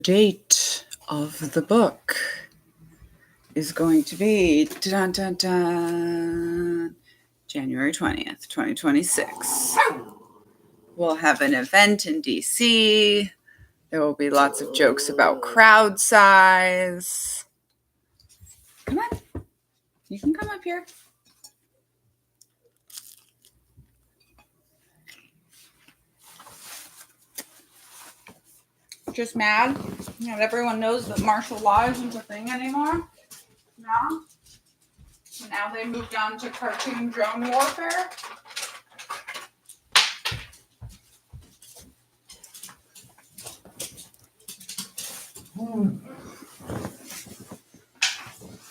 Date of the book is going to be dun, dun, dun, January 20th, 2026. We'll have an event in DC. There will be lots of jokes about crowd size. Come on. You can come up here. Just mad. Not everyone knows that martial law isn't a thing anymore. No? So now they moved on to cartoon drone warfare.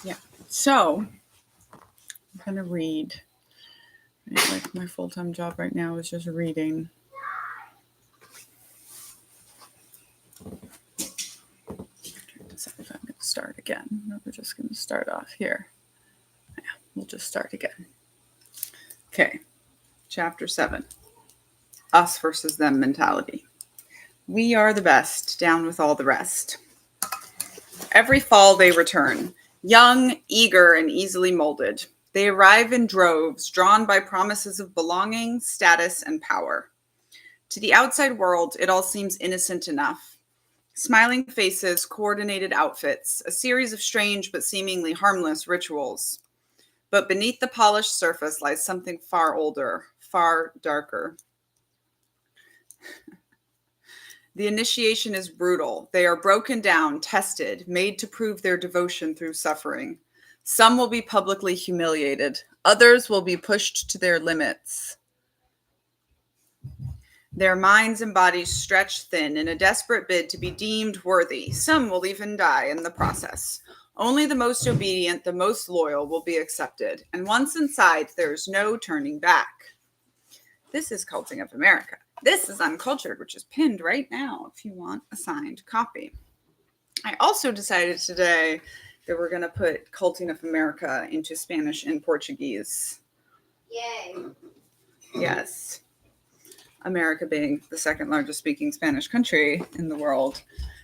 Yeah. So I'm gonna read. Like my full-time job right now is just reading. Decide if I'm going to start again. No, we're just going to start off here. Yeah, we'll just start again. Okay, chapter 7. Us versus them mentality. We are the best, down with all the rest. Every fall they return, young, eager, and easily molded. They arrive in droves, drawn by promises of belonging, status, and power. To the outside world, it all seems innocent enough. Smiling faces, coordinated outfits, a series of strange but seemingly harmless rituals. But beneath the polished surface lies something far older, far darker. The initiation is brutal. They are broken down, tested, made to prove their devotion through suffering. Some will be publicly humiliated. Others will be pushed to their limits. Their minds and bodies stretched thin in a desperate bid to be deemed worthy. Some will even die in the process. Only the most obedient, the most loyal will be accepted. And once inside, there's no turning back. This is Culting of America. This is Uncultured, which is pinned right now if you want a signed copy. I also decided today that we're going to put Culting of America into Spanish and Portuguese. Yay. Yes. America being the second largest speaking Spanish country in the world.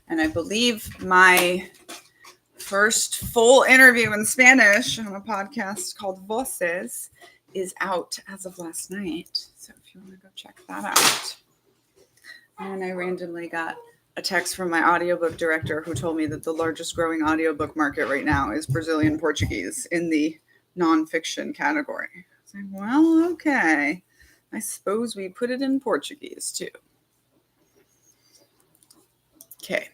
And I believe my first full interview in Spanish on a podcast called Voces is out as of last night. So if you want to go check that out. And I randomly got a text from my audiobook director who told me that the largest growing audiobook market right now is Brazilian Portuguese in the nonfiction category. I was like, well, okay. I suppose we put it in Portuguese too. Okay.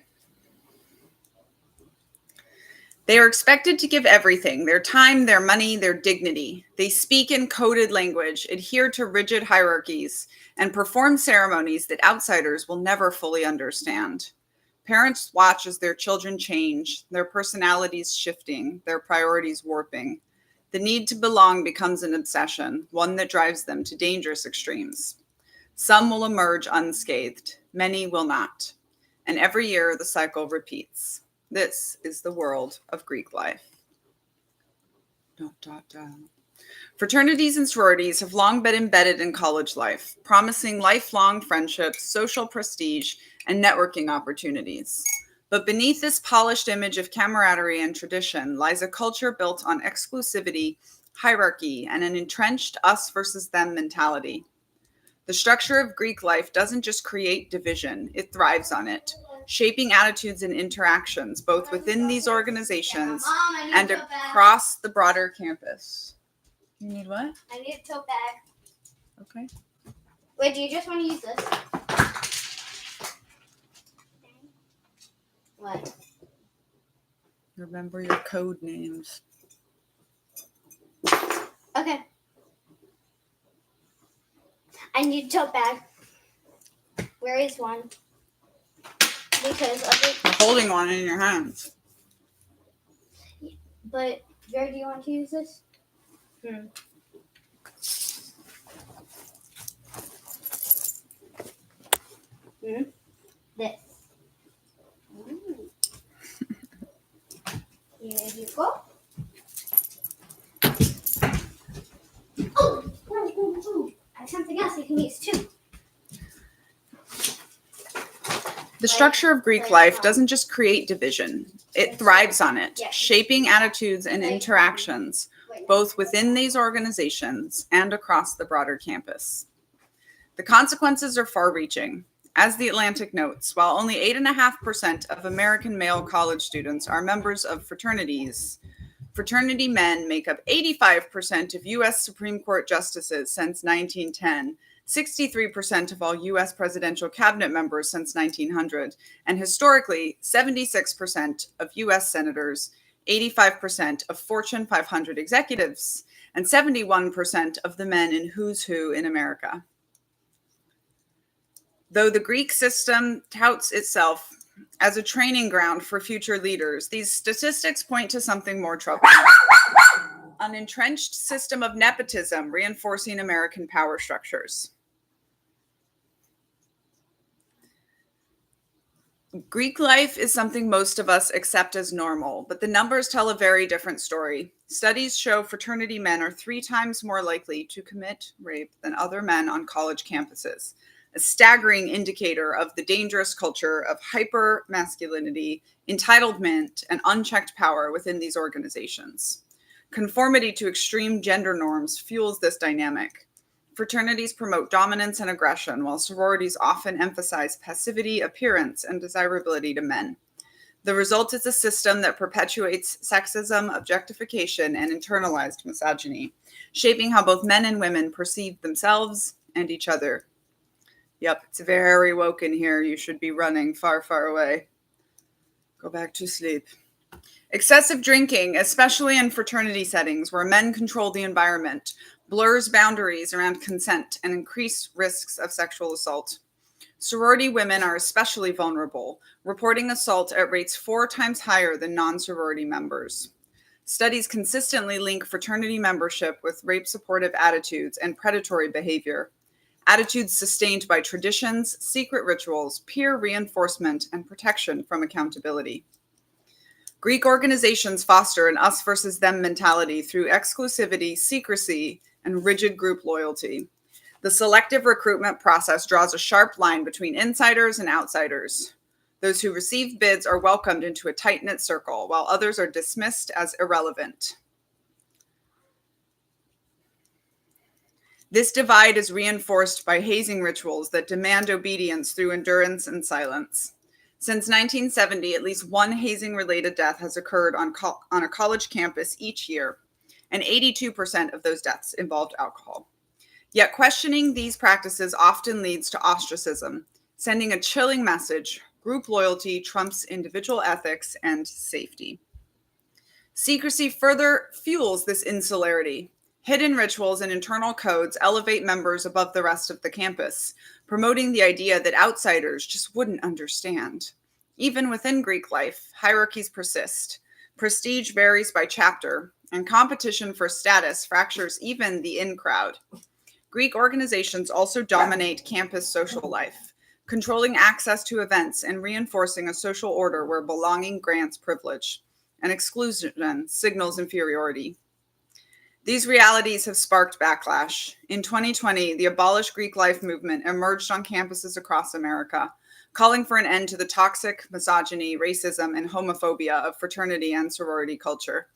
They are expected to give everything, their time, their money, their dignity. They speak in coded language, adhere to rigid hierarchies, and perform ceremonies that outsiders will never fully understand. Parents watch as their children change, their personalities shifting, their priorities warping. The need to belong becomes an obsession, one that drives them to dangerous extremes. Some will emerge unscathed, many will not. And every year the cycle repeats. This is the world of Greek life. Fraternities and sororities have long been embedded in college life, promising lifelong friendships, social prestige, and networking opportunities. But beneath this polished image of camaraderie and tradition lies a culture built on exclusivity, hierarchy, and an entrenched us versus them mentality. The structure of Greek life doesn't just create division, it thrives on it, shaping attitudes and interactions both within these organizations and across the broader campus. You need what? I need a tote bag. Okay. Wait, do you just want to use this? What? Remember your code names. Okay. I need a tote bag. Where is one? Because You're holding one in your hands. But where do you want to use this? This. Here you go. Oh! I have something else you can use too. The structure of Greek life doesn't just create division, it thrives on it, shaping attitudes and interactions, both within these organizations and across the broader campus. The consequences are far-reaching. As The Atlantic notes, while only 8.5% of American male college students are members of fraternities, fraternity men make up 85% of U.S. Supreme Court justices since 1910, 63% of all U.S. presidential cabinet members since 1900, and historically, 76% of U.S. senators, 85% of Fortune 500 executives, and 71% of the men in Who's Who in America. Though the Greek system touts itself as a training ground for future leaders, these statistics point to something more troubling: an entrenched system of nepotism reinforcing American power structures. Greek life is something most of us accept as normal, but the numbers tell a very different story. Studies show fraternity men are 3 times more likely to commit rape than other men on college campuses, a staggering indicator of the dangerous culture of hyper-masculinity, entitlement, and unchecked power within these organizations. Conformity to extreme gender norms fuels this dynamic. Fraternities promote dominance and aggression, while sororities often emphasize passivity, appearance, and desirability to men. The result is a system that perpetuates sexism, objectification, and internalized misogyny, shaping how both men and women perceive themselves and each other. Yep, it's very woke in here. You should be running far, far away. Go back to sleep. Excessive drinking, especially in fraternity settings where men control the environment, blurs boundaries around consent and increased risks of sexual assault. Sorority women are especially vulnerable, reporting assault at rates 4 times higher than non-sorority members. Studies consistently link fraternity membership with rape-supportive attitudes and predatory behavior, attitudes sustained by traditions, secret rituals, peer reinforcement, and protection from accountability. Greek organizations foster an us versus them mentality through exclusivity, secrecy, and rigid group loyalty. The selective recruitment process draws a sharp line between insiders and outsiders. Those who receive bids are welcomed into a tight-knit circle, while others are dismissed as irrelevant. This divide is reinforced by hazing rituals that demand obedience through endurance and silence. Since 1970, at least one hazing-related death has occurred on a college campus each year, and 82% of those deaths involved alcohol. Yet questioning these practices often leads to ostracism, sending a chilling message: group loyalty trumps individual ethics and safety. Secrecy further fuels this insularity. Hidden rituals and internal codes elevate members above the rest of the campus, promoting the idea that outsiders just wouldn't understand. Even within Greek life, hierarchies persist. Prestige varies by chapter, and competition for status fractures even the in crowd. Greek organizations also dominate campus social life, controlling access to events and reinforcing a social order where belonging grants privilege and exclusion signals inferiority. These realities have sparked backlash. In 2020, the Abolish Greek Life movement emerged on campuses across America, calling for an end to the toxic misogyny, racism, and homophobia of fraternity and sorority culture.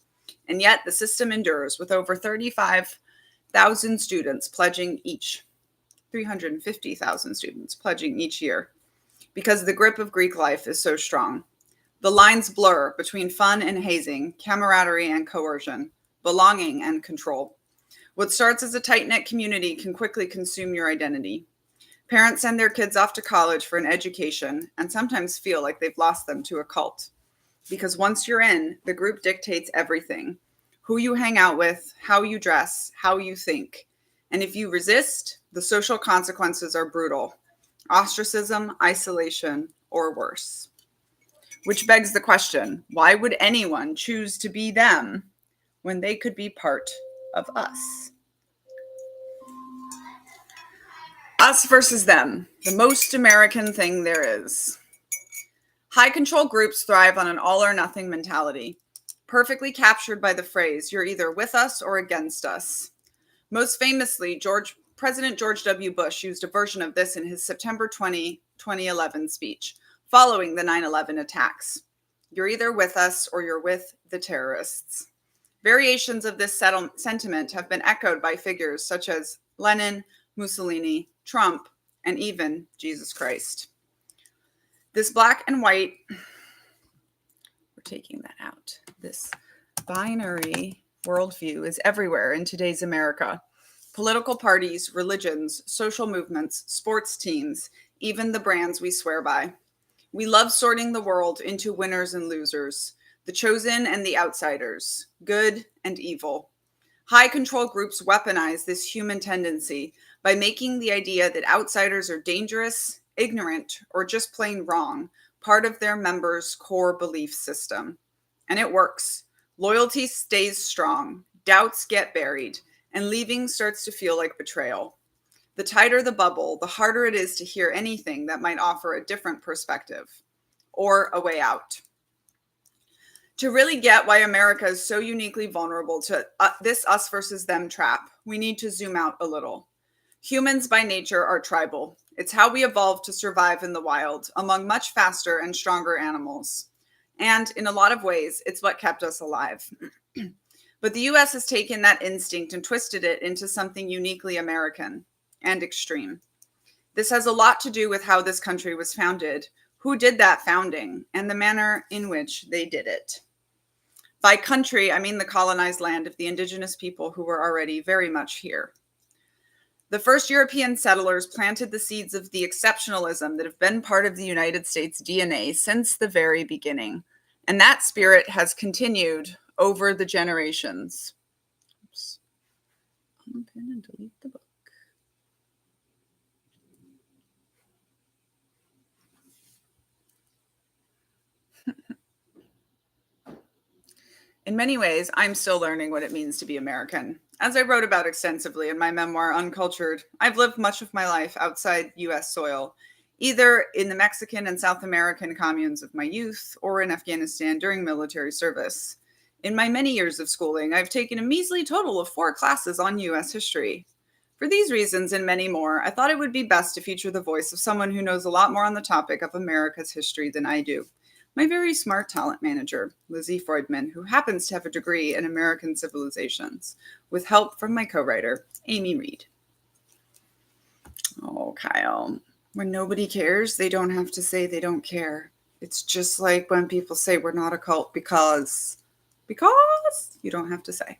And yet the system endures, with over 35,000 students pledging each, 350,000 students pledging each year, because the grip of Greek life is so strong. The lines blur between fun and hazing, camaraderie and coercion, belonging and control. What starts as a tight-knit community can quickly consume your identity. Parents send their kids off to college for an education and sometimes feel like they've lost them to a cult. Because once you're in, the group dictates everything: who you hang out with, how you dress, how you think. And if you resist, the social consequences are brutal: ostracism, isolation, or worse. Which begs the question, why would anyone choose to be them when they could be part of us? Us versus them, the most American thing there is. High control groups thrive on an all or nothing mentality, perfectly captured by the phrase, "You're either with us or against us." Most famously, President George W. Bush used a version of this in his September 20, 2011 speech, following the 9/11 attacks. You're either with us or you're with the terrorists. Variations of this sentiment have been echoed by figures such as Lenin, Mussolini, Trump, and even Jesus Christ. This black and white, we're taking that out, this binary worldview is everywhere in today's America. Political parties, religions, social movements, sports teams, even the brands we swear by. We love sorting the world into winners and losers, the chosen and the outsiders, good and evil. High control groups weaponize this human tendency by making the idea that outsiders are dangerous, ignorant, or just plain wrong part of their members' core belief system. And it works. Loyalty stays strong, doubts get buried, and leaving starts to feel like betrayal. The tighter the bubble, the harder it is to hear anything that might offer a different perspective or a way out. To really get why America is so uniquely vulnerable to this us versus them trap, we need to zoom out a little. Humans by nature are tribal. It's how we evolved to survive in the wild among much faster and stronger animals. And in a lot of ways, it's what kept us alive. But the US has taken that instinct and twisted it into something uniquely American and extreme. This has a lot to do with how this country was founded, who did that founding, and the manner in which they did it. By country, I mean the colonized land of the indigenous people who were already very much here. The first European settlers planted the seeds of the exceptionalism that have been part of the United States DNA since the very beginning. And that spirit has continued over the generations. Oops. Unpin and delete the book. In many ways, I'm still learning what it means to be American. As I wrote about extensively in my memoir, Uncultured, I've lived much of my life outside US soil, either in the Mexican and South American communes of my youth or in Afghanistan during military service. In my many years of schooling, I've taken a measly total of 4 classes on US history. For these reasons and many more, I thought it would be best to feature the voice of someone who knows a lot more on the topic of America's history than I do. My very smart talent manager, Lizzie Freudman, who happens to have a degree in American civilizations, with help from my co-writer, Amy Reed. Oh, Kyle, when nobody cares, they don't have to say they don't care. It's just like when people say we're not a cult because you don't have to say.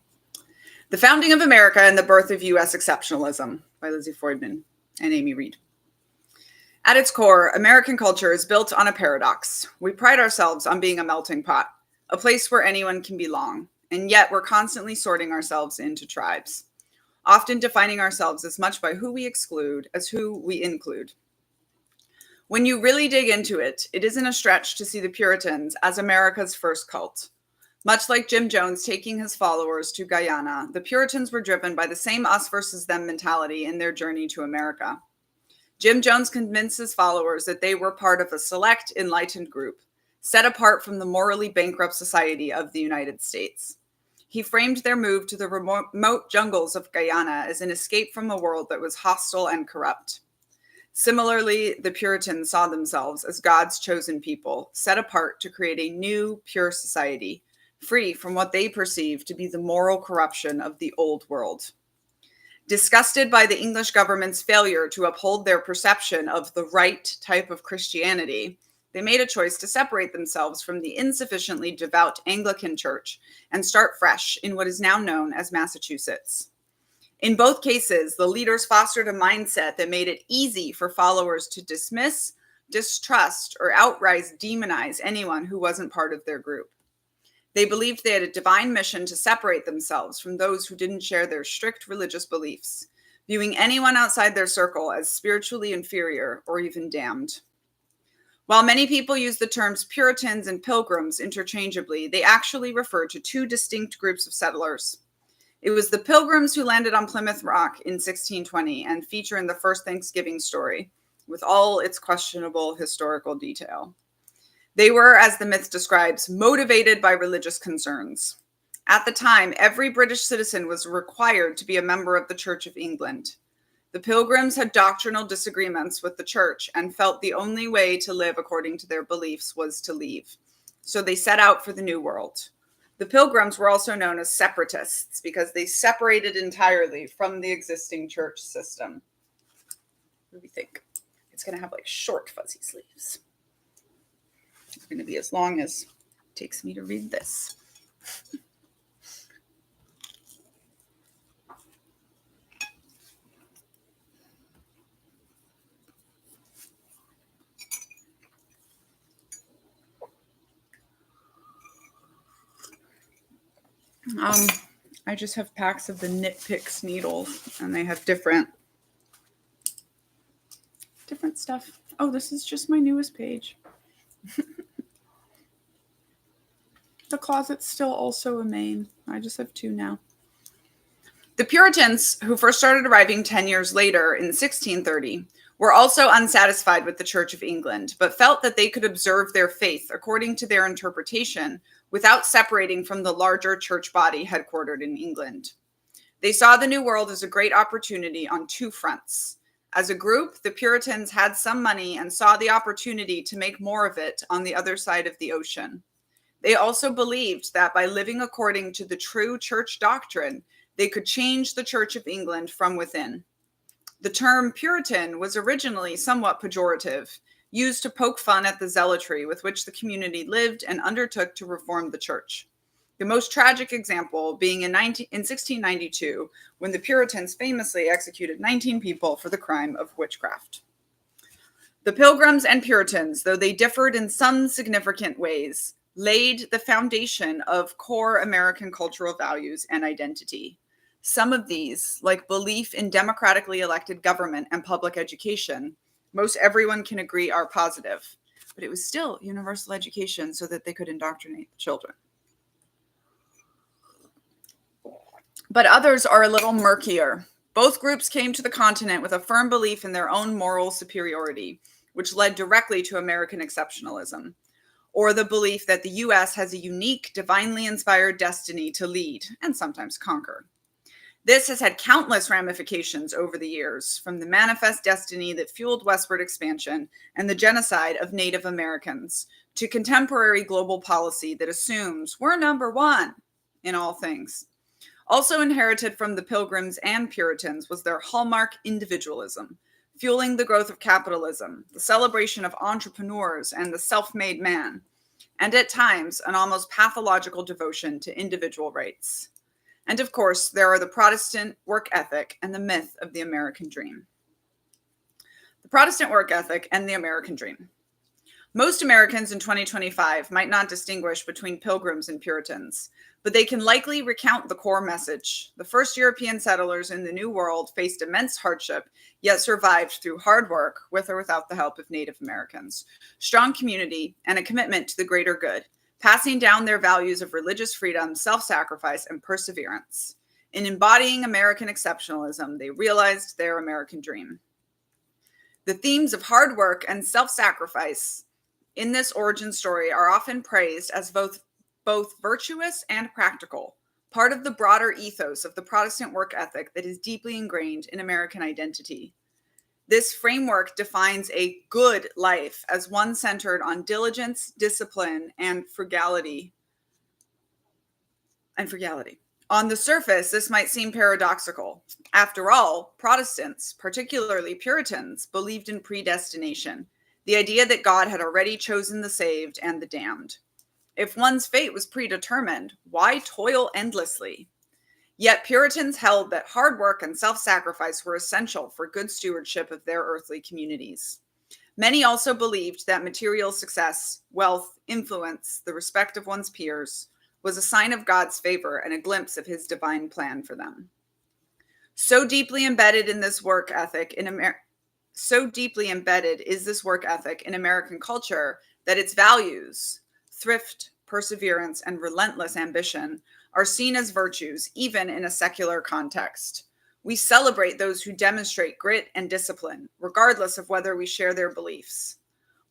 The Founding of America and the Birth of U.S. Exceptionalism by Lizzie Freudman and Amy Reed. At its core, American culture is built on a paradox. We pride ourselves on being a melting pot, a place where anyone can belong, and yet we're constantly sorting ourselves into tribes, often defining ourselves as much by who we exclude as who we include. When you really dig into it, it isn't a stretch to see the Puritans as America's first cult. Much like Jim Jones taking his followers to Guyana, the Puritans were driven by the same us versus them mentality in their journey to America. Jim Jones convinced his followers that they were part of a select, enlightened group, set apart from the morally bankrupt society of the United States. He framed their move to the remote jungles of Guyana as an escape from a world that was hostile and corrupt. Similarly, the Puritans saw themselves as God's chosen people, set apart to create a new, pure society, free from what they perceived to be the moral corruption of the old world. Disgusted by the English government's failure to uphold their perception of the right type of Christianity, they made a choice to separate themselves from the insufficiently devout Anglican Church and start fresh in what is now known as Massachusetts. In both cases, the leaders fostered a mindset that made it easy for followers to dismiss, distrust, or outright demonize anyone who wasn't part of their group. They believed they had a divine mission to separate themselves from those who didn't share their strict religious beliefs, viewing anyone outside their circle as spiritually inferior or even damned. While many people use the terms Puritans and Pilgrims interchangeably, they actually refer to 2 distinct groups of settlers. It was the Pilgrims who landed on Plymouth Rock in 1620 and feature in the first Thanksgiving story, with all its questionable historical detail. They were, as the myth describes, motivated by religious concerns. At the time, every British citizen was required to be a member of the Church of England. The Pilgrims had doctrinal disagreements with the church and felt the only way to live according to their beliefs was to leave. So they set out for the New World. The Pilgrims were also known as separatists because they separated entirely from the existing church system. What do we think? It's going to have like short fuzzy sleeves. It's going to be as long as it takes me to read this. I just have packs of the Knit Picks needles, and they have different stuff. Oh, this is just my newest page. The closet's still also a main. I just have 2 now. The Puritans, who first started arriving 10 years later in 1630, were also unsatisfied with the Church of England, but felt that they could observe their faith according to their interpretation without separating from the larger church body headquartered in England. They saw the New World as a great opportunity on 2 fronts. As a group, the Puritans had some money and saw the opportunity to make more of it on the other side of the ocean. They also believed that by living according to the true church doctrine, they could change the Church of England from within. The term Puritan was originally somewhat pejorative, used to poke fun at the zealotry with which the community lived and undertook to reform the church. The most tragic example being in 1692, when the Puritans famously executed 19 people for the crime of witchcraft. The Pilgrims and Puritans, though they differed in some significant ways, laid the foundation of core American cultural values and identity. Some of these, like belief in democratically elected government and public education, most everyone can agree are positive, but it was still universal education so that they could indoctrinate the children. But others are a little murkier. Both groups came to the continent with a firm belief in their own moral superiority, which led directly to American exceptionalism, or the belief that the U.S. has a unique, divinely inspired destiny to lead and sometimes conquer. This has had countless ramifications over the years, from the manifest destiny that fueled westward expansion and the genocide of Native Americans, to contemporary global policy that assumes we're number one in all things. Also inherited from the Pilgrims and Puritans was their hallmark individualism, fueling the growth of capitalism, the celebration of entrepreneurs and the self-made man, and at times an almost pathological devotion to individual rights. And of course, there are the Protestant work ethic and the myth of the American dream. The Protestant work ethic and the American dream. Most Americans in 2025 might not distinguish between Pilgrims and Puritans, but they can likely recount the core message. The first European settlers in the New World faced immense hardship, yet survived through hard work, with or without the help of Native Americans, strong community, and a commitment to the greater good, passing down their values of religious freedom, self-sacrifice, and perseverance. In embodying American exceptionalism, they realized their American dream. The themes of hard work and self-sacrifice in this origin story are often praised as both virtuous and practical, part of the broader ethos of the Protestant work ethic that is deeply ingrained in American identity. This framework defines a good life as one centered on diligence, discipline, and frugality. On the surface, this might seem paradoxical. After all, Protestants, particularly Puritans, believed in predestination, the idea that God had already chosen the saved and the damned. If one's fate was predetermined, why toil endlessly? Yet Puritans held that hard work and self-sacrifice were essential for good stewardship of their earthly communities. Many also believed that material success, wealth, influence, the respect of one's peers, was a sign of God's favor and a glimpse of his divine plan for them. So deeply embedded is this work ethic in American culture that its values, thrift, perseverance, and relentless ambition, are seen as virtues, even in a secular context. We celebrate those who demonstrate grit and discipline, regardless of whether we share their beliefs.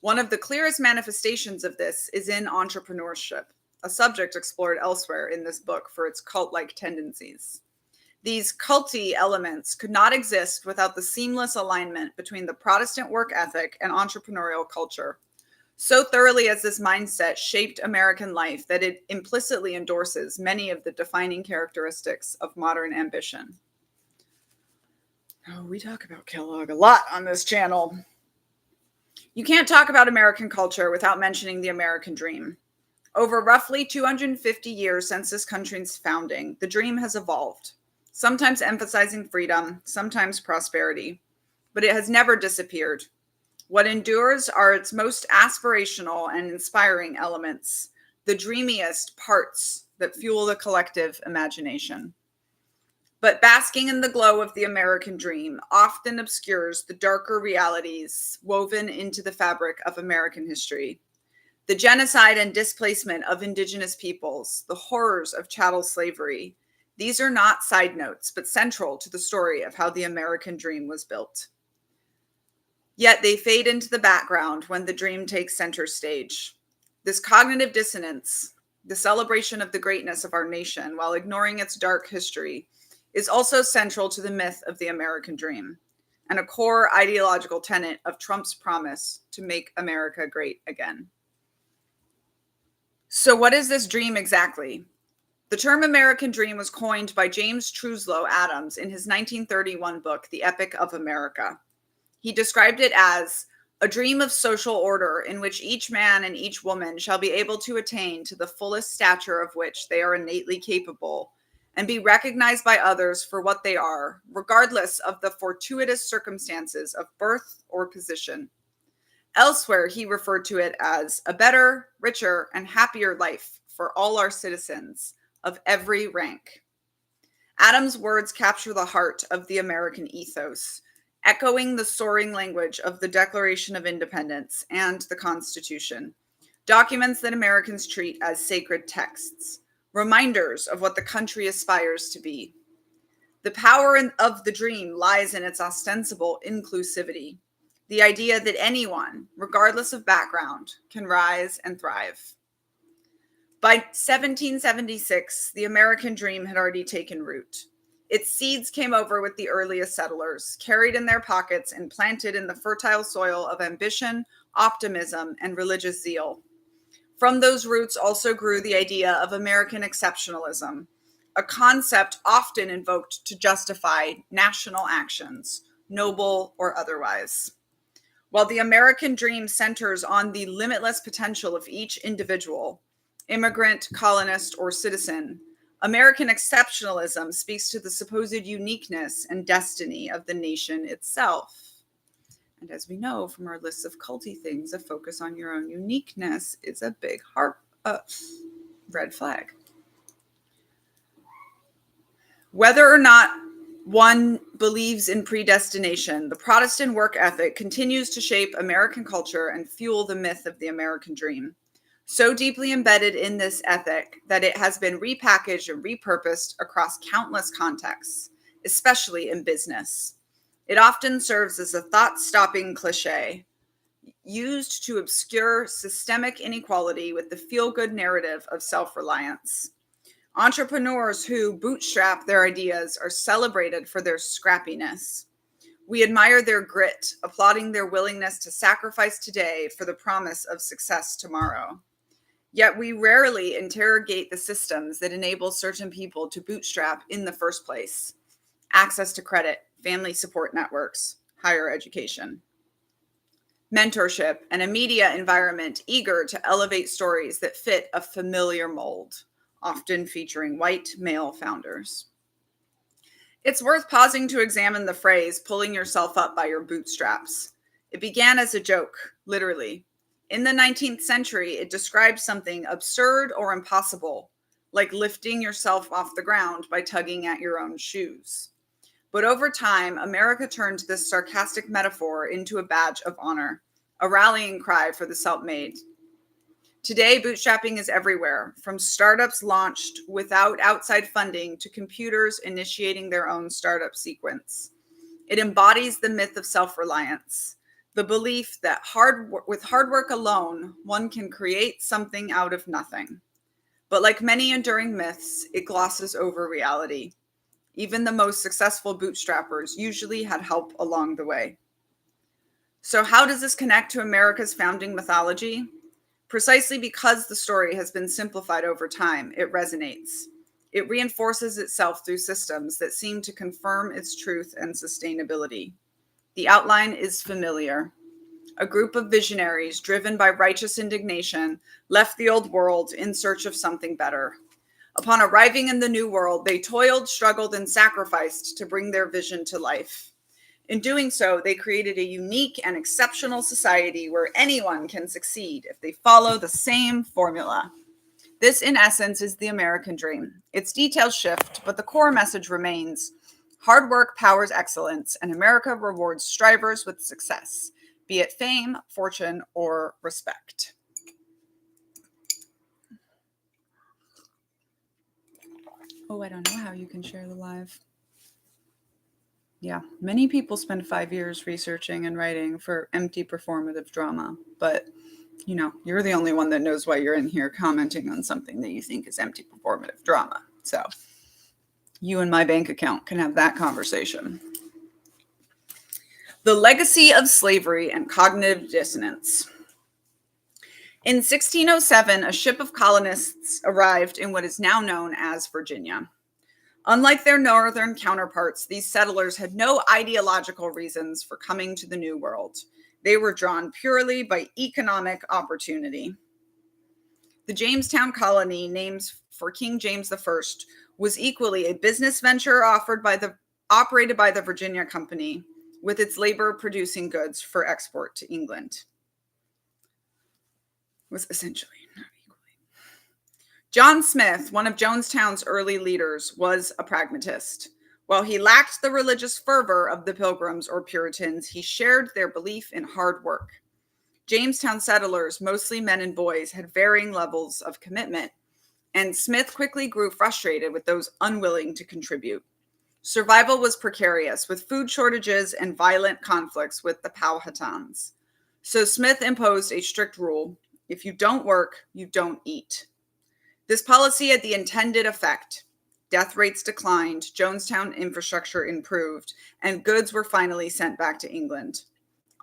One of the clearest manifestations of this is in entrepreneurship, a subject explored elsewhere in this book for its cult-like tendencies. These culty elements could not exist without the seamless alignment between the Protestant work ethic and entrepreneurial culture. So thoroughly has this mindset shaped American life that it implicitly endorses many of the defining characteristics of modern ambition. Oh, we talk about Kellogg a lot on this channel. You can't talk about American culture without mentioning the American dream. Over roughly 250 years since this country's founding, the dream has evolved, sometimes emphasizing freedom, sometimes prosperity, but it has never disappeared. What endures are its most aspirational and inspiring elements, the dreamiest parts that fuel the collective imagination. But basking in the glow of the American dream often obscures the darker realities woven into the fabric of American history. The genocide and displacement of indigenous peoples, the horrors of chattel slavery, these are not side notes, but central to the story of how the American dream was built. Yet they fade into the background when the dream takes center stage. This cognitive dissonance, the celebration of the greatness of our nation while ignoring its dark history, is also central to the myth of the American dream and a core ideological tenet of Trump's promise to make America great again. So what is this dream exactly? The term American Dream was coined by James Truslow Adams in his 1931 book, The Epic of America. He described it as a dream of social order in which each man and each woman shall be able to attain to the fullest stature of which they are innately capable and be recognized by others for what they are, regardless of the fortuitous circumstances of birth or position. Elsewhere, he referred to it as a better, richer, and happier life for all our citizens of every rank. Adams' words capture the heart of the American ethos, echoing the soaring language of the Declaration of Independence and the Constitution, documents that Americans treat as sacred texts, reminders of what the country aspires to be. The power of the dream lies in its ostensible inclusivity, the idea that anyone, regardless of background, can rise and thrive. By 1776, the American dream had already taken root. Its seeds came over with the earliest settlers, carried in their pockets and planted in the fertile soil of ambition, optimism, and religious zeal. From those roots also grew the idea of American exceptionalism, a concept often invoked to justify national actions, noble or otherwise. While the American dream centers on the limitless potential of each individual, immigrant, colonist, or citizen, American exceptionalism speaks to the supposed uniqueness and destiny of the nation itself. And as we know from our lists of culty things, a focus on your own uniqueness is a big red flag. Whether or not one believes in predestination, the Protestant work ethic continues to shape American culture and fuel the myth of the American dream. So deeply embedded in this ethic that it has been repackaged and repurposed across countless contexts, especially in business. It often serves as a thought-stopping cliche, used to obscure systemic inequality with the feel-good narrative of self-reliance. Entrepreneurs who bootstrap their ideas are celebrated for their scrappiness. We admire their grit, applauding their willingness to sacrifice today for the promise of success tomorrow. Yet we rarely interrogate the systems that enable certain people to bootstrap in the first place. Access to credit, family support networks, higher education, mentorship, and a media environment eager to elevate stories that fit a familiar mold, often featuring white male founders. It's worth pausing to examine the phrase, pulling yourself up by your bootstraps. It began as a joke, literally. In the 19th century, it described something absurd or impossible, like lifting yourself off the ground by tugging at your own shoes. But over time, America turned this sarcastic metaphor into a badge of honor, a rallying cry for the self-made. Today, bootstrapping is everywhere, from startups launched without outside funding to computers initiating their own startup sequence. It embodies the myth of self-reliance, the belief that with hard work alone, one can create something out of nothing. But like many enduring myths, it glosses over reality. Even the most successful bootstrappers usually had help along the way. So how does this connect to America's founding mythology? Precisely because the story has been simplified over time, it resonates. It reinforces itself through systems that seem to confirm its truth and sustainability. The outline is familiar. A group of visionaries driven by righteous indignation left the old world in search of something better. Upon arriving in the new world, they toiled, struggled, and sacrificed to bring their vision to life. In doing so, they created a unique and exceptional society where anyone can succeed if they follow the same formula. This, in essence, is the American dream. Its details shift, but the core message remains. Hard work powers excellence, and America rewards strivers with success, be it fame, fortune, or respect. Oh, I don't know how you can share the live. Yeah, many people spend 5 years researching and writing for empty performative drama, but you're the only one that knows why you're in here commenting on something that you think is empty performative drama. So you and my bank account can have that conversation. The legacy of slavery and cognitive dissonance. In 1607, a ship of colonists arrived in what is now known as Virginia. Unlike their northern counterparts, these settlers had no ideological reasons for coming to the New World. They were drawn purely by economic opportunity. The Jamestown colony, named for King James I, was equally a business venture operated by the Virginia Company, with its labor producing goods for export to England. Was essentially not equally. John Smith, one of Jonestown's early leaders, was a pragmatist. While he lacked the religious fervor of the Pilgrims or Puritans, he shared their belief in hard work. Jamestown settlers, mostly men and boys, had varying levels of commitment, and Smith quickly grew frustrated with those unwilling to contribute. Survival was precarious, with food shortages and violent conflicts with the Powhatans. So Smith imposed a strict rule: if you don't work, you don't eat. This policy had the intended effect. Death rates declined, Jonestown infrastructure improved, and goods were finally sent back to England.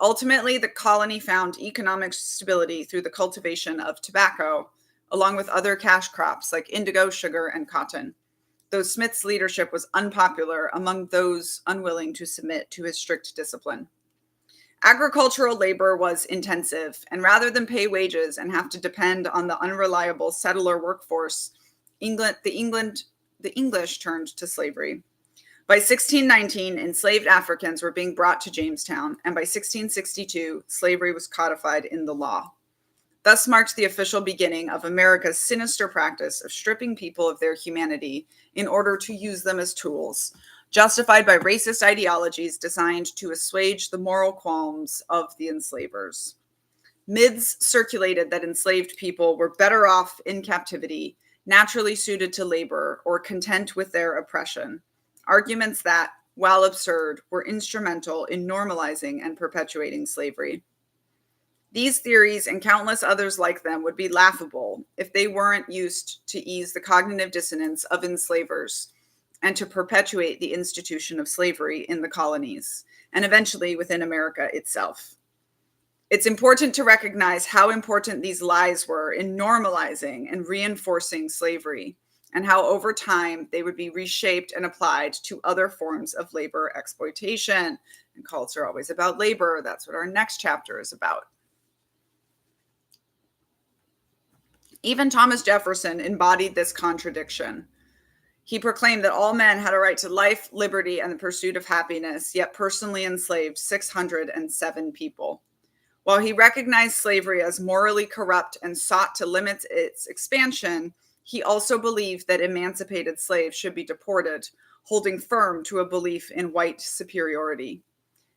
Ultimately, the colony found economic stability through the cultivation of tobacco, along with other cash crops like indigo, sugar, and cotton, though Smith's leadership was unpopular among those unwilling to submit to his strict discipline. Agricultural labor was intensive, and rather than pay wages and have to depend on the unreliable settler workforce, the English turned to slavery. By 1619, enslaved Africans were being brought to Jamestown, and by 1662, slavery was codified in the law. Thus marked the official beginning of America's sinister practice of stripping people of their humanity in order to use them as tools, justified by racist ideologies designed to assuage the moral qualms of the enslavers. Myths circulated that enslaved people were better off in captivity, naturally suited to labor, or content with their oppression. Arguments that, while absurd, were instrumental in normalizing and perpetuating slavery. These theories and countless others like them would be laughable if they weren't used to ease the cognitive dissonance of enslavers and to perpetuate the institution of slavery in the colonies, and eventually within America itself. It's important to recognize how important these lies were in normalizing and reinforcing slavery, and how over time they would be reshaped and applied to other forms of labor exploitation. And cults are always about labor. That's what our next chapter is about. Even Thomas Jefferson embodied this contradiction. He proclaimed that all men had a right to life, liberty, and the pursuit of happiness, yet personally enslaved 607 people. While he recognized slavery as morally corrupt and sought to limit its expansion, he also believed that emancipated slaves should be deported, holding firm to a belief in white superiority.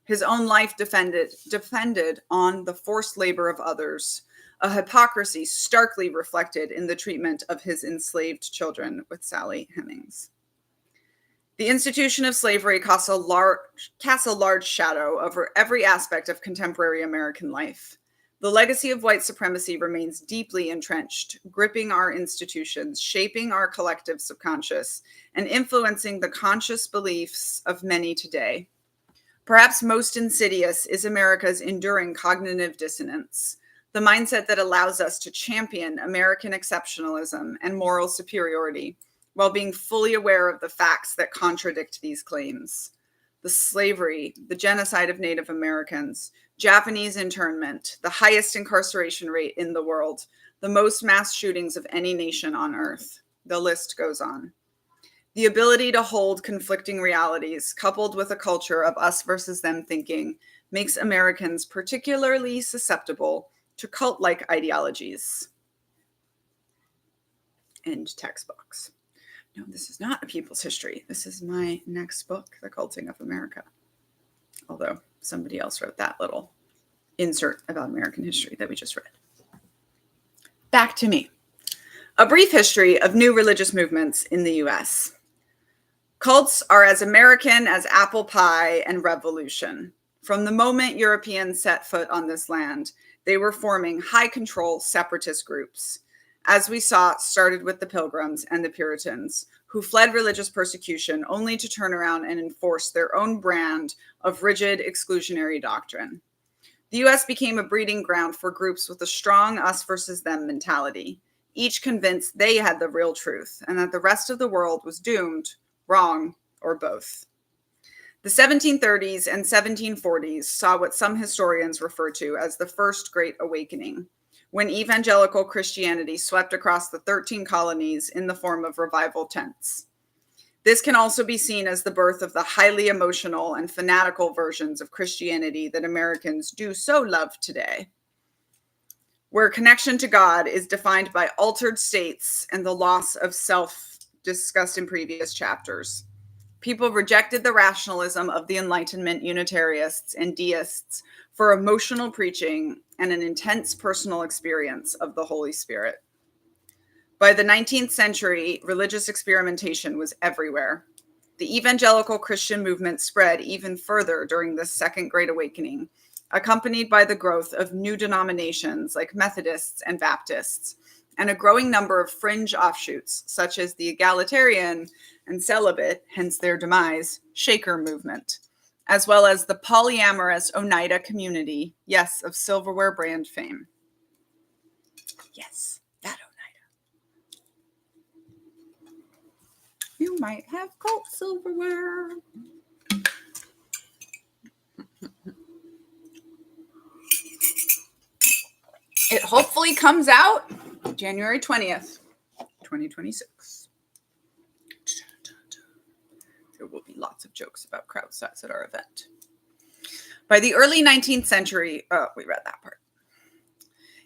His own life depended on the forced labor of others, a hypocrisy starkly reflected in the treatment of his enslaved children with Sally Hemings. The institution of slavery casts a large shadow over every aspect of contemporary American life. The legacy of white supremacy remains deeply entrenched, gripping our institutions, shaping our collective subconscious, and influencing the conscious beliefs of many today. Perhaps most insidious is America's enduring cognitive dissonance, the mindset that allows us to champion American exceptionalism and moral superiority while being fully aware of the facts that contradict these claims. The slavery, the genocide of Native Americans, Japanese internment, the highest incarceration rate in the world, the most mass shootings of any nation on earth. The list goes on. The ability to hold conflicting realities, coupled with a culture of us versus them thinking, makes Americans particularly susceptible to cult-like ideologies. End text box. No, this is not a people's history. This is my next book, The Culting of America. Although somebody else wrote that little insert about American history that we just read. Back to me. A brief history of new religious movements in the US. Cults are as American as apple pie and revolution. From the moment Europeans set foot on this land, they were forming high-control separatist groups. As we saw, started with the Pilgrims and the Puritans, who fled religious persecution only to turn around and enforce their own brand of rigid exclusionary doctrine. The US became a breeding ground for groups with a strong us versus them mentality, each convinced they had the real truth and that the rest of the world was doomed, wrong, or both. The 1730s and 1740s saw what some historians refer to as the First Great Awakening, when evangelical Christianity swept across the 13 colonies in the form of revival tents. This can also be seen as the birth of the highly emotional and fanatical versions of Christianity that Americans do so love today, where connection to God is defined by altered states and the loss of self discussed in previous chapters. People rejected the rationalism of the Enlightenment Unitarists and deists for emotional preaching and an intense personal experience of the Holy Spirit. By the 19th century, religious experimentation was everywhere. The evangelical Christian movement spread even further during the Second Great Awakening, accompanied by the growth of new denominations like Methodists and Baptists, and a growing number of fringe offshoots, such as the egalitarian and celibate, hence their demise, Shaker movement, as well as the polyamorous Oneida community, yes, of silverware brand fame. Yes, that Oneida. You might have cult silverware. It hopefully comes out January 20th, 2026. There will be lots of jokes about crowd size at our event. By the early 19th century, we read that part.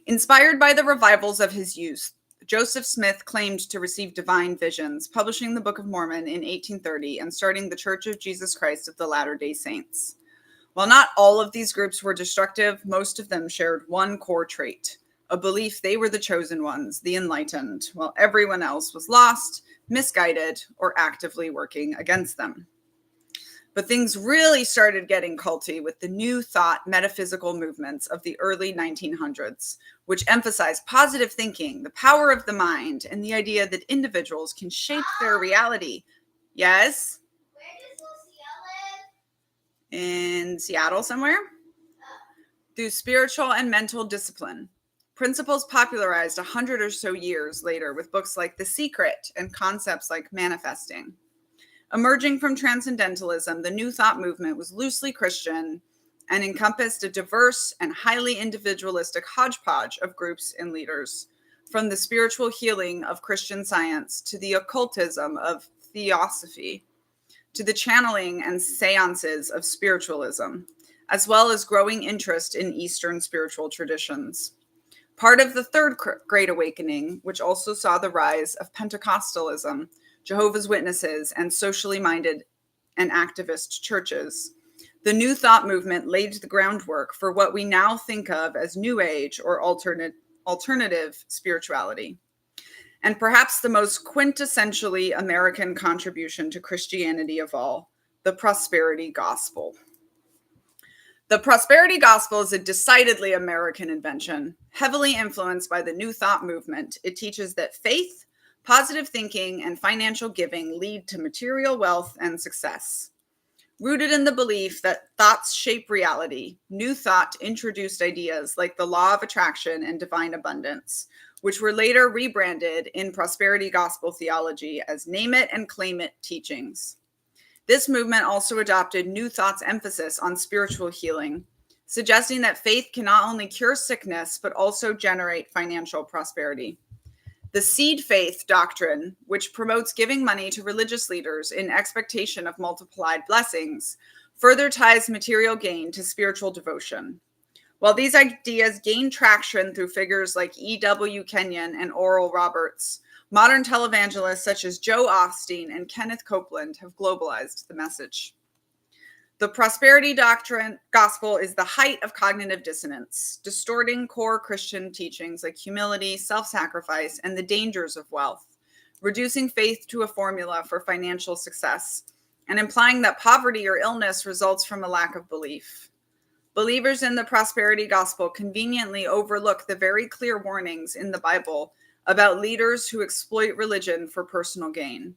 Inspired by the revivals of his youth, Joseph Smith claimed to receive divine visions, publishing the Book of Mormon in 1830 and starting the Church of Jesus Christ of the Latter-day Saints. While not all of these groups were destructive, most of them shared one core trait, a belief they were the chosen ones, the enlightened, while everyone else was lost, misguided, or actively working against them. But things really started getting culty with the New Thought metaphysical movements of the early 1900s, which emphasized positive thinking, the power of the mind, and the idea that individuals can shape their reality. Yes? Where does Lucia live? In Seattle somewhere? Through spiritual and mental discipline. Principles popularized 100 or so years later with books like The Secret and concepts like manifesting. Emerging from transcendentalism, the New Thought movement was loosely Christian and encompassed a diverse and highly individualistic hodgepodge of groups and leaders, from the spiritual healing of Christian Science to the occultism of theosophy, to the channeling and seances of spiritualism, as well as growing interest in Eastern spiritual traditions. Part of the Third Great Awakening, which also saw the rise of Pentecostalism, Jehovah's Witnesses, and socially minded and activist churches, the New Thought movement laid the groundwork for what we now think of as New Age or alternative spirituality. And perhaps the most quintessentially American contribution to Christianity of all, the prosperity gospel. The prosperity gospel is a decidedly American invention, heavily influenced by the New Thought movement. It teaches that faith, positive thinking, and financial giving lead to material wealth and success. Rooted in the belief that thoughts shape reality, New Thought introduced ideas like the law of attraction and divine abundance, which were later rebranded in prosperity gospel theology as name it and claim it teachings. This movement also adopted New Thought's emphasis on spiritual healing, suggesting that faith can not only cure sickness, but also generate financial prosperity. The seed faith doctrine, which promotes giving money to religious leaders in expectation of multiplied blessings, further ties material gain to spiritual devotion. While these ideas gain traction through figures like E.W. Kenyon and Oral Roberts, modern televangelists such as Joe Osteen and Kenneth Copeland have globalized the message. The prosperity doctrine gospel is the height of cognitive dissonance, distorting core Christian teachings like humility, self-sacrifice, and the dangers of wealth, reducing faith to a formula for financial success, and implying that poverty or illness results from a lack of belief. Believers in the prosperity gospel conveniently overlook the very clear warnings in the Bible about leaders who exploit religion for personal gain,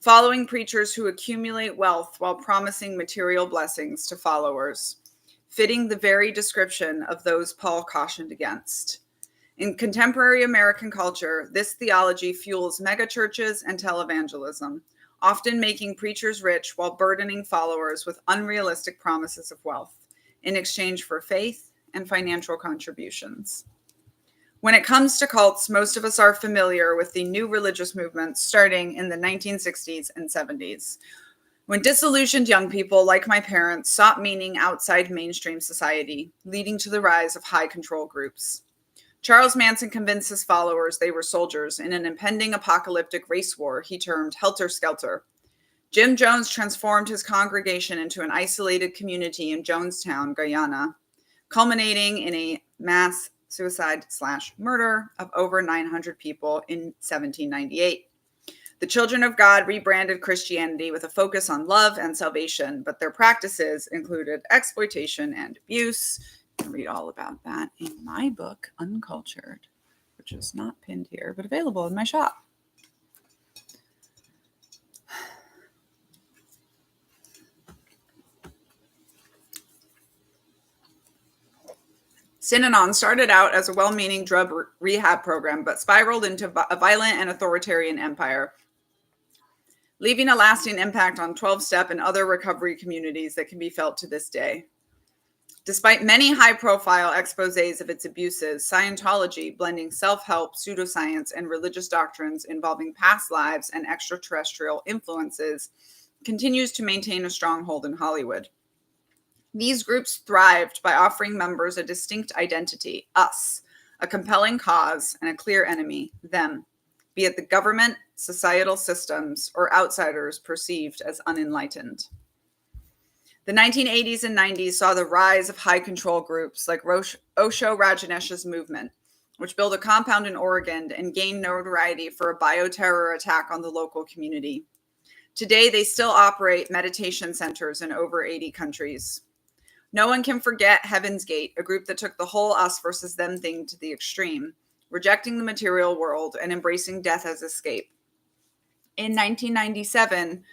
following preachers who accumulate wealth while promising material blessings to followers, fitting the very description of those Paul cautioned against. In contemporary American culture, this theology fuels megachurches and televangelism, often making preachers rich while burdening followers with unrealistic promises of wealth in exchange for faith and financial contributions. When it comes to cults, most of us are familiar with the new religious movements starting in the 1960s and 70s, when disillusioned young people like my parents sought meaning outside mainstream society, leading to the rise of high control groups. Charles Manson convinced his followers they were soldiers in an impending apocalyptic race war he termed Helter Skelter. Jim Jones transformed his congregation into an isolated community in Jonestown, Guyana, culminating in a mass suicide/murder of over 900 people in 1798. The Children of God rebranded Christianity with a focus on love and salvation, but their practices included exploitation and abuse. You can read all about that in my book, Uncultured, which is not pinned here, but available in my shop. Synanon started out as a well-meaning drug rehab program, but spiraled into a violent and authoritarian empire, leaving a lasting impact on 12-step and other recovery communities that can be felt to this day. Despite many high-profile exposés of its abuses, Scientology, blending self-help, pseudoscience, and religious doctrines involving past lives and extraterrestrial influences, continues to maintain a stronghold in Hollywood. These groups thrived by offering members a distinct identity, us, a compelling cause, and a clear enemy, them, be it the government, societal systems, or outsiders perceived as unenlightened. The 1980s and 90s saw the rise of high control groups like Osho Rajanesh's movement, which built a compound in Oregon and gained notoriety for a bioterror attack on the local community. Today, they still operate meditation centers in over 80 countries. No one can forget Heaven's Gate, a group that took the whole us versus them thing to the extreme, rejecting the material world and embracing death as escape. In 1997,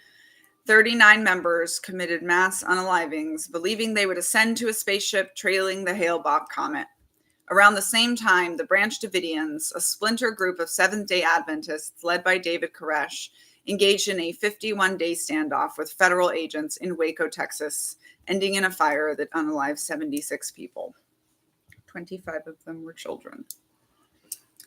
39 members committed mass unalivings, believing they would ascend to a spaceship trailing the Hale-Bopp comet. Around the same time, the Branch Davidians, a splinter group of Seventh-day Adventists led by David Koresh, engaged in a 51-day standoff with federal agents in Waco, Texas, ending in a fire that unalived 76 people. 25 of them were children.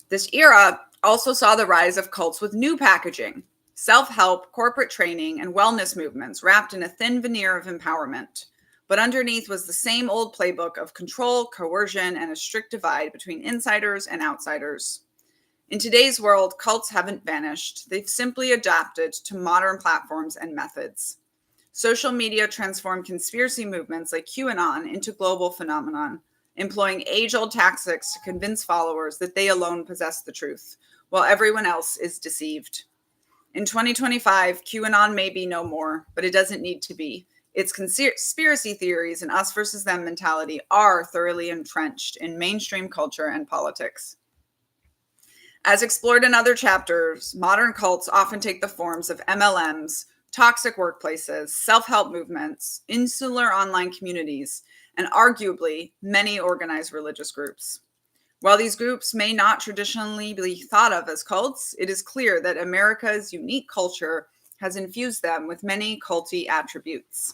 This era also saw the rise of cults with new packaging, self-help, corporate training, and wellness movements wrapped in a thin veneer of empowerment. But underneath was the same old playbook of control, coercion, and a strict divide between insiders and outsiders. In today's world, cults haven't vanished. They've simply adapted to modern platforms and methods. Social media transformed conspiracy movements like QAnon into global phenomenon, employing age-old tactics to convince followers that they alone possess the truth, while everyone else is deceived. In 2025, QAnon may be no more, but it doesn't need to be. Its conspiracy theories and us versus them mentality are thoroughly entrenched in mainstream culture and politics. As explored in other chapters, modern cults often take the forms of MLMs, toxic workplaces, self-help movements, insular online communities, and arguably many organized religious groups. While these groups may not traditionally be thought of as cults, it is clear that America's unique culture has infused them with many culty attributes.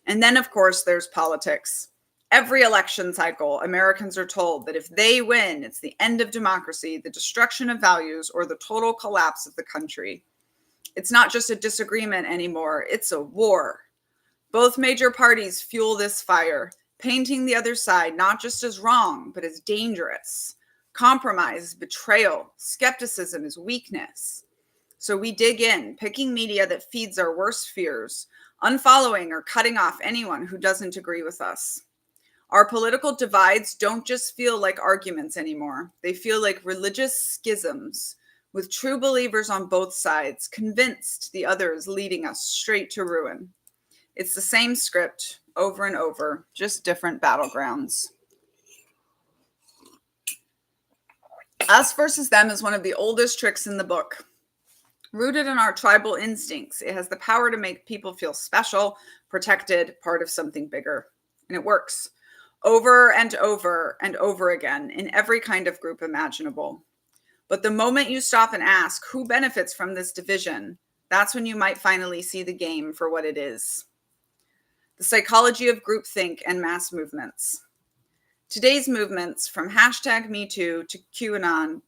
And then, of course, there's politics. Every election cycle, Americans are told that if they win, it's the end of democracy, the destruction of values, or the total collapse of the country. It's not just a disagreement anymore, it's a war. Both major parties fuel this fire, painting the other side not just as wrong, but as dangerous. Compromise is betrayal, skepticism is weakness. So we dig in, picking media that feeds our worst fears, unfollowing or cutting off anyone who doesn't agree with us. Our political divides don't just feel like arguments anymore. They feel like religious schisms, with true believers on both sides, convinced the other is leading us straight to ruin. It's the same script over and over, just different battlegrounds. Us versus them is one of the oldest tricks in the book. Rooted in our tribal instincts, it has the power to make people feel special, protected, part of something bigger. And it works over and over and over again in every kind of group imaginable. But the moment you stop and ask who benefits from this division, that's when you might finally see the game for what it is. The psychology of groupthink and mass movements. Today's movements, from hashtag MeToo to QAnon,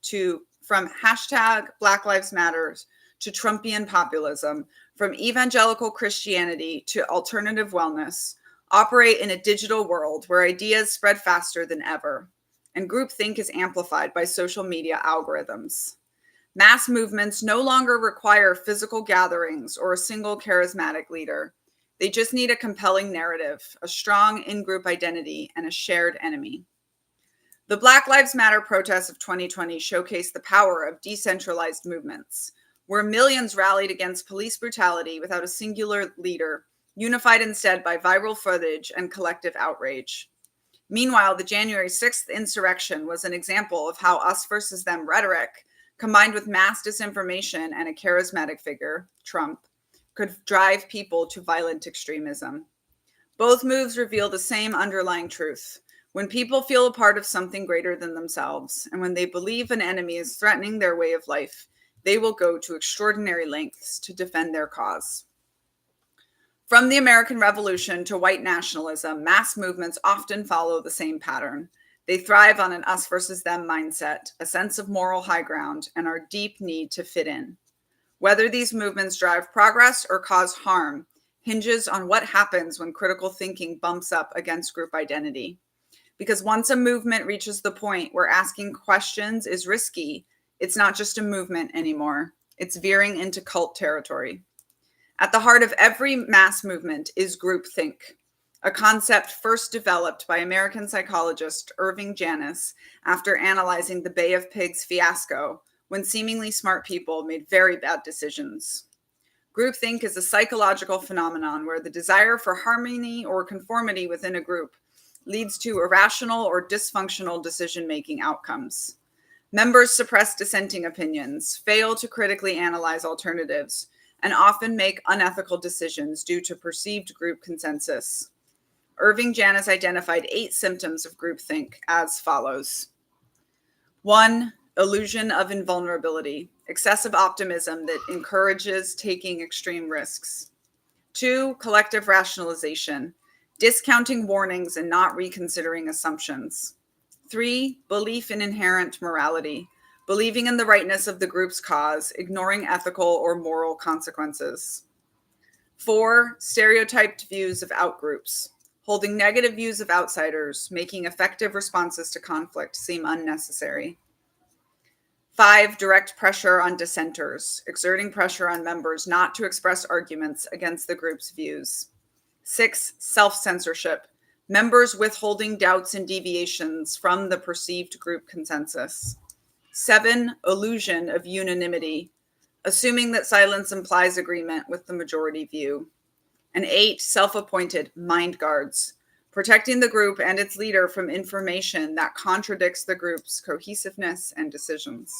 from hashtag Black Lives Matter to Trumpian populism, from evangelical Christianity to alternative wellness, operate in a digital world where ideas spread faster than ever, and groupthink is amplified by social media algorithms. Mass movements no longer require physical gatherings or a single charismatic leader. They just need a compelling narrative, a strong in-group identity, and a shared enemy. The Black Lives Matter protests of 2020 showcased the power of decentralized movements, where millions rallied against police brutality without a singular leader, unified instead by viral footage and collective outrage. Meanwhile, the January 6th insurrection was an example of how us versus them rhetoric, combined with mass disinformation and a charismatic figure, Trump, could drive people to violent extremism. Both moves reveal the same underlying truth. When people feel a part of something greater than themselves, and when they believe an enemy is threatening their way of life, they will go to extraordinary lengths to defend their cause. From the American Revolution to white nationalism, mass movements often follow the same pattern. They thrive on an us versus them mindset, a sense of moral high ground, and our deep need to fit in. Whether these movements drive progress or cause harm hinges on what happens when critical thinking bumps up against group identity. Because once a movement reaches the point where asking questions is risky, it's not just a movement anymore. It's veering into cult territory. At the heart of every mass movement is groupthink, a concept first developed by American psychologist Irving Janis after analyzing the Bay of Pigs fiasco when seemingly smart people made very bad decisions. Groupthink is a psychological phenomenon where the desire for harmony or conformity within a group leads to irrational or dysfunctional decision-making outcomes. Members suppress dissenting opinions, fail to critically analyze alternatives, and often make unethical decisions due to perceived group consensus. Irving Janis identified 8 symptoms of groupthink as follows. 1, illusion of invulnerability, excessive optimism that encourages taking extreme risks. 2, collective rationalization, discounting warnings and not reconsidering assumptions. 3, belief in inherent morality, believing in the rightness of the group's cause, ignoring ethical or moral consequences. 4, stereotyped views of outgroups, holding negative views of outsiders, making effective responses to conflict seem unnecessary. 5, direct pressure on dissenters, exerting pressure on members not to express arguments against the group's views. 6, self-censorship, members withholding doubts and deviations from the perceived group consensus. 7, illusion of unanimity, assuming that silence implies agreement with the majority view. and 8 self-appointed mind guards, protecting the group and its leader from information that contradicts the group's cohesiveness and decisions.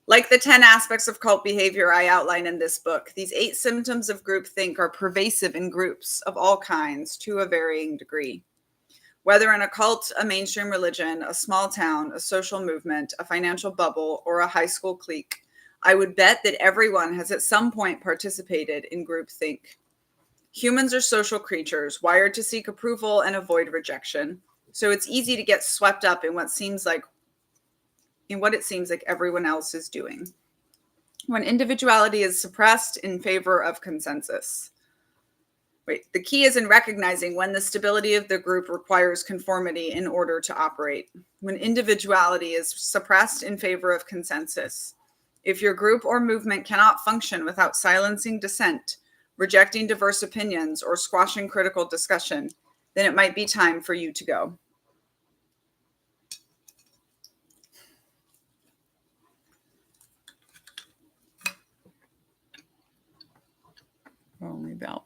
Like the 10 aspects of cult behavior I outline in this book, these 8 symptoms of groupthink are pervasive in groups of all kinds to a varying degree. Whether in a cult, a mainstream religion, a small town, a social movement, a financial bubble, or a high school clique, I would bet that everyone has at some point participated in groupthink. Humans are social creatures, wired to seek approval and avoid rejection. So it's easy to get swept up in what it seems like everyone else is doing, when individuality is suppressed in favor of consensus. The key is in recognizing when the stability of the group requires conformity in order to operate. When individuality is suppressed in favor of consensus. If your group or movement cannot function without silencing dissent, rejecting diverse opinions, or squashing critical discussion, then it might be time for you to go. We're only about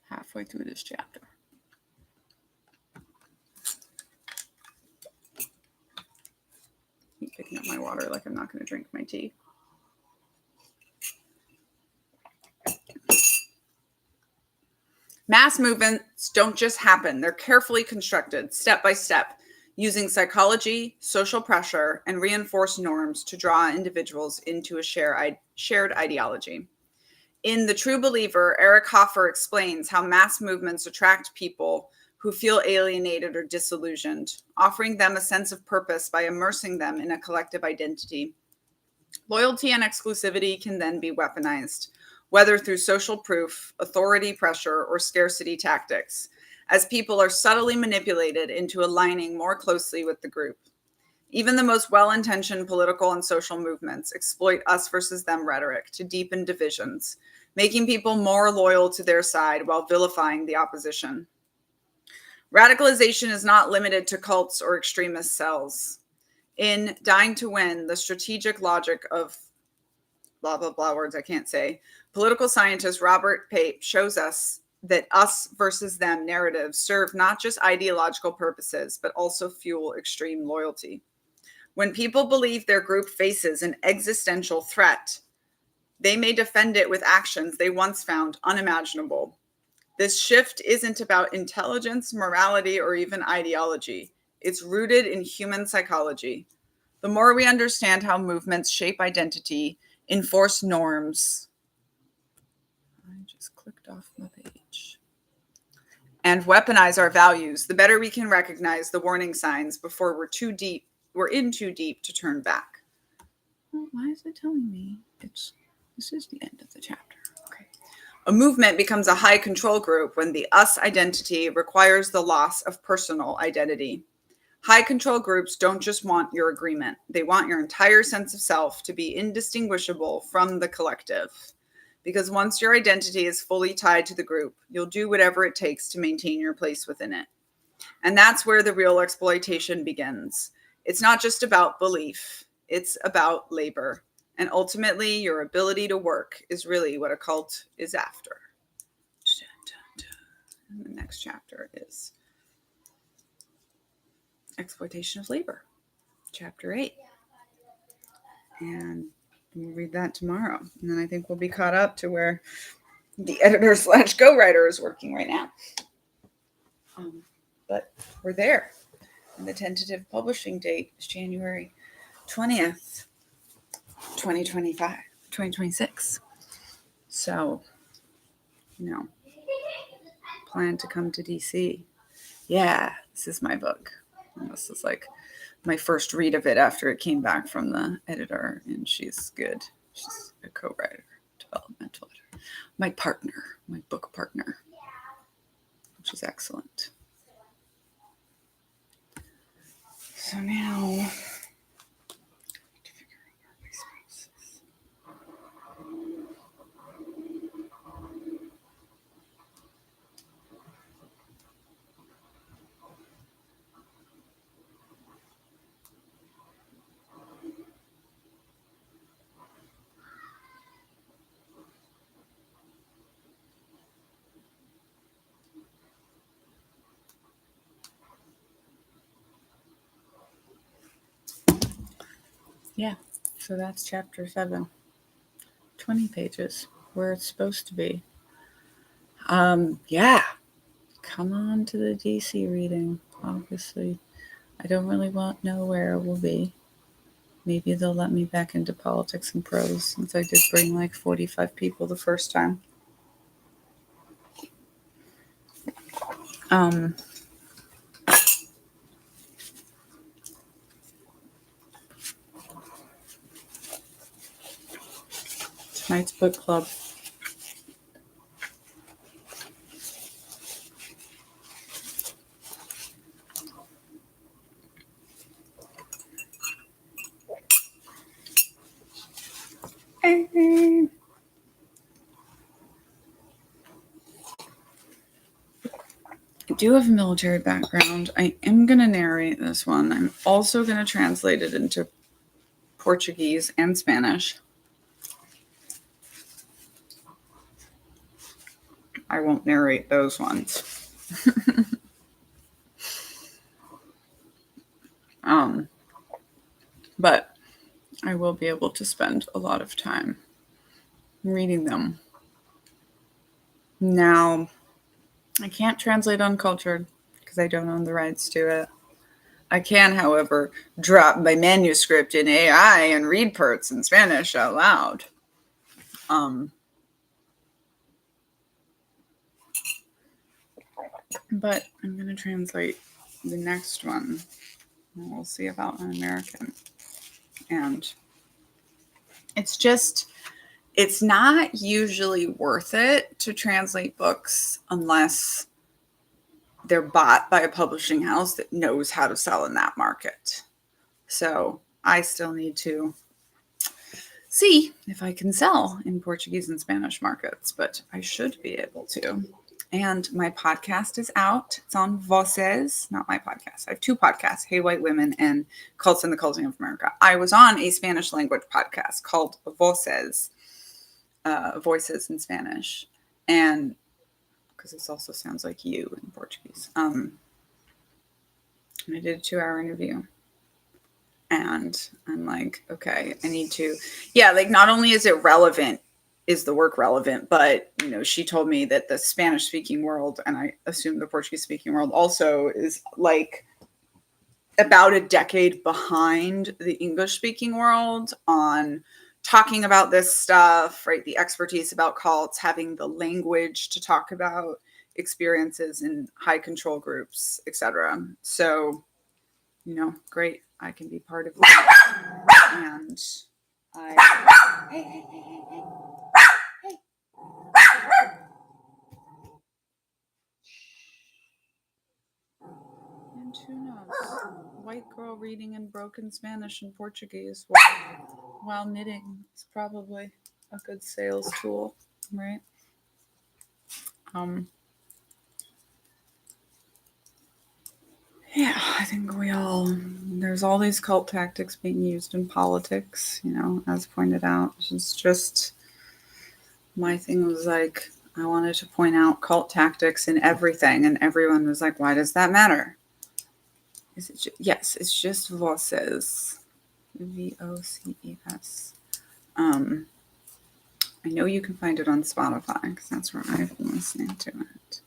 halfway through this chapter. Keep picking up my water like I'm not going to drink my tea. Mass movements don't just happen. They're carefully constructed, step by step, using psychology, social pressure, and reinforced norms to draw individuals into a shared ideology. In The True Believer, Eric Hoffer explains how mass movements attract people who feel alienated or disillusioned, offering them a sense of purpose by immersing them in a collective identity. Loyalty and exclusivity can then be weaponized, whether through social proof, authority pressure, or scarcity tactics, as people are subtly manipulated into aligning more closely with the group. Even the most well-intentioned political and social movements exploit us versus them rhetoric to deepen divisions, making people more loyal to their side while vilifying the opposition. Radicalization is not limited to cults or extremist cells. In Dying to Win, the strategic logic of blah, blah, blah words I can't say, political scientist Robert Pape shows us that us versus them narratives serve not just ideological purposes, but also fuel extreme loyalty. When people believe their group faces an existential threat, they may defend it with actions they once found unimaginable. This shift isn't about intelligence, morality, or even ideology. It's rooted in human psychology. The more we understand how movements shape identity, enforce norms, I just clicked off my page, and weaponize our values, the better we can recognize the warning signs before we're in too deep to turn back. Well, why is it telling me this is the end of the chapter? Okay. A movement becomes a high control group when the us identity requires the loss of personal identity. High control groups don't just want your agreement. They want your entire sense of self to be indistinguishable from the collective. Because once your identity is fully tied to the group, you'll do whatever it takes to maintain your place within it. And that's where the real exploitation begins. It's not just about belief. It's about labor. And ultimately, your ability to work is really what a cult is after. And the next chapter is Exploitation of Labor, chapter 8. And we'll read that tomorrow. And then I think we'll be caught up to where the editor/co-writer is working right now. But we're there. And the tentative publishing date is January 20th, 2026. So, plan to come to DC. Yeah, this is my book. And this is like my first read of it after it came back from the editor, and she's good. She's a co-writer, developmental editor. My book partner, which is excellent. So now, to figure out where my space is. Yeah, so that's chapter 7. 20 pages, where it's supposed to be. Yeah, come on to the DC reading. Obviously, I don't really know where it will be. Maybe they'll let me back into politics and prose, since I did bring like 45 people the first time. Tonight's book club. I do have a military background. I am going to narrate this one. I'm also going to translate it into Portuguese and Spanish. I won't narrate those ones. But I will be able to spend a lot of time reading them. Now, I can't translate Uncultured because I don't own the rights to it. I can, however, drop my manuscript in AI and read parts in Spanish out loud. But I'm going to translate the next one. And we'll see about an American. And it's not usually worth it to translate books unless they're bought by a publishing house that knows how to sell in that market. So I still need to see if I can sell in Portuguese and Spanish markets, but I should be able to. And my podcast is out. It's on Voces, not my podcast. I have 2 podcasts, Hey White Women and Cults and the Culting of America. I was on a Spanish language podcast called Voces, Voices in Spanish. And because this also sounds like you in Portuguese. And I did a 2-hour interview. And I'm like, okay, I need to, like not only is it relevant, is the work relevant, but, she told me that the Spanish speaking world, and I assume the Portuguese speaking world also, is like about a decade behind the English speaking world on talking about this stuff, right? The expertise about cults, having the language to talk about experiences in high control groups, etc. So, great. I can be part of that. And Hey. And who knows? White girl reading in broken Spanish and Portuguese while knitting is probably a good sales tool, right? Yeah, I think there's all these cult tactics being used in politics, as pointed out. It's just, my thing was like, I wanted to point out cult tactics in everything, and everyone was like, why does that matter? Yes, it's just Voces. Voces. I know you can find it on Spotify because that's where I've been listening to it.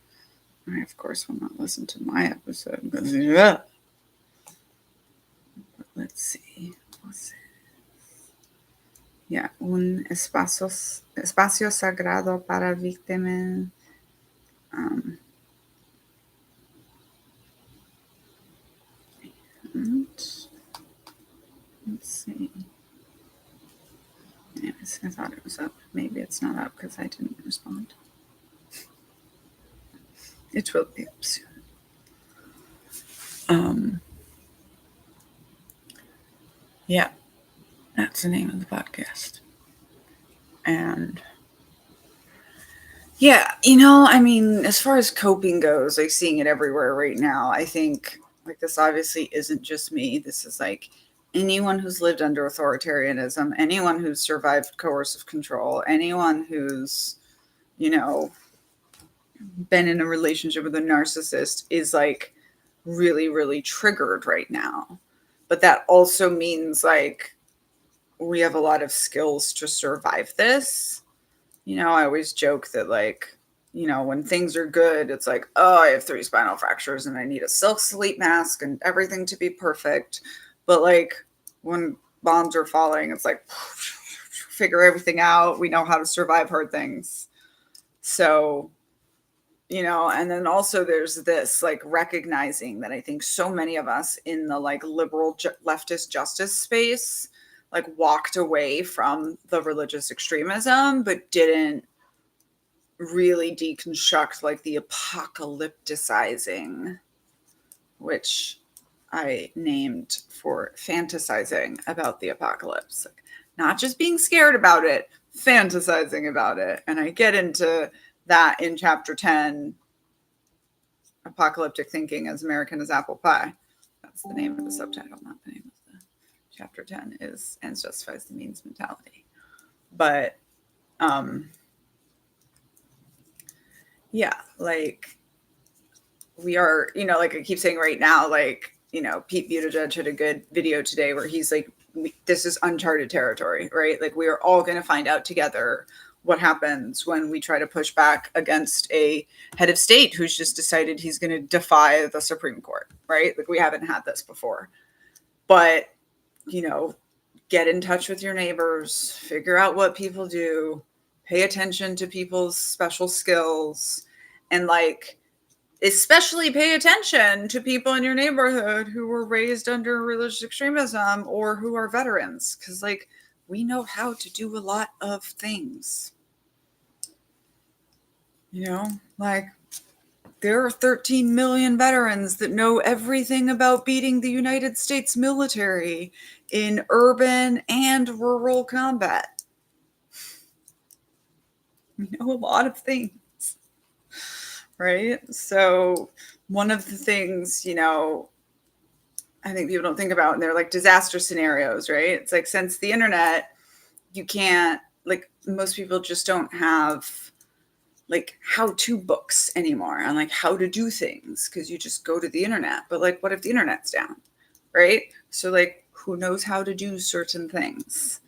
I, of course, will not listen to my episode because, But let's see. Yeah, un espacio sagrado para víctimas. Let's see. Anyways, I thought it was up. Maybe it's not up because I didn't respond. It will be up soon. Yeah, that's the name of the podcast. And yeah, as far as coping goes, like seeing it everywhere right now, I think like this obviously isn't just me. This is like anyone who's lived under authoritarianism, anyone who's survived coercive control, anyone who's, been in a relationship with a narcissist is like really, really triggered right now. But that also means like we have a lot of skills to survive this. I always joke that, like, when things are good, it's like, oh, I have 3 spinal fractures and I need a silk sleep mask and everything to be perfect. But like when bombs are falling, it's like, figure everything out. We know how to survive hard things. So, and then also there's this like recognizing that I think so many of us in the like liberal leftist justice space like walked away from the religious extremism, but didn't really deconstruct like the apocalypticizing, which I named for fantasizing about the apocalypse. Like, not just being scared about it, fantasizing about it. And I get into that in chapter 10, Apocalyptic Thinking as American as Apple Pie. That's the name of the subtitle, not the name of the chapter 10 is Ends Justifies the Means mentality. But yeah, like we are, like I keep saying right now, like, Pete Buttigieg had a good video today where he's like, this is uncharted territory, right? Like we are all going to find out together what happens when we try to push back against a head of state who's just decided he's going to defy the Supreme Court, right? Like we haven't had this before. But, get in touch with your neighbors, figure out what people do, pay attention to people's special skills, and like, especially pay attention to people in your neighborhood who were raised under religious extremism or who are veterans. Because, like, we know how to do a lot of things. Like, there are 13 million veterans that know everything about beating the United States military in urban and rural combat. We know a lot of things. Right? So one of the things, I think people don't think about, and they're like disaster scenarios, right? It's like, since the internet, you can't, like, most people just don't have like how-to books anymore on like how to do things because you just go to the internet. But like, what if the internet's down, right? So like, who knows how to do certain things?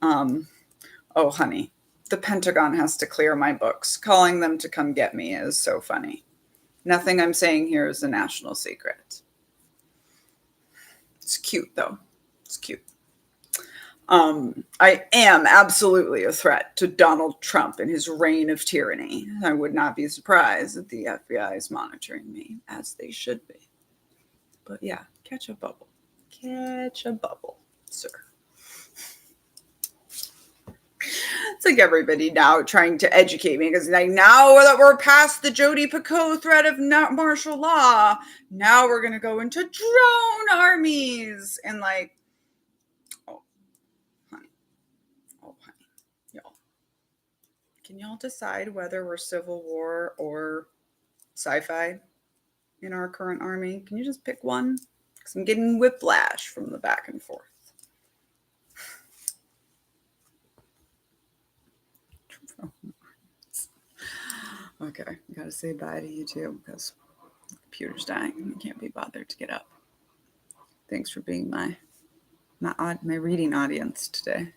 Oh, honey, the Pentagon has to clear my books. Calling them to come get me is so funny. Nothing I'm saying here is a national secret. It's cute, though. It's cute. I am absolutely a threat to Donald Trump and his reign of tyranny. I would not be surprised if the FBI is monitoring me, as they should be. But yeah, catch a bubble. Catch a bubble, sir. It's like everybody now trying to educate me, because like, now that we're past the Jodi Picoult threat of martial law, now we're going to go into drone armies. And like, oh, honey, y'all. Can y'all decide whether we're Civil War or sci-fi in our current army? Can you just pick one? Because I'm getting whiplash from the back and forth. Okay, I gotta say bye to you too, because the computer's dying. I can't be bothered to get up. Thanks for being my reading audience today.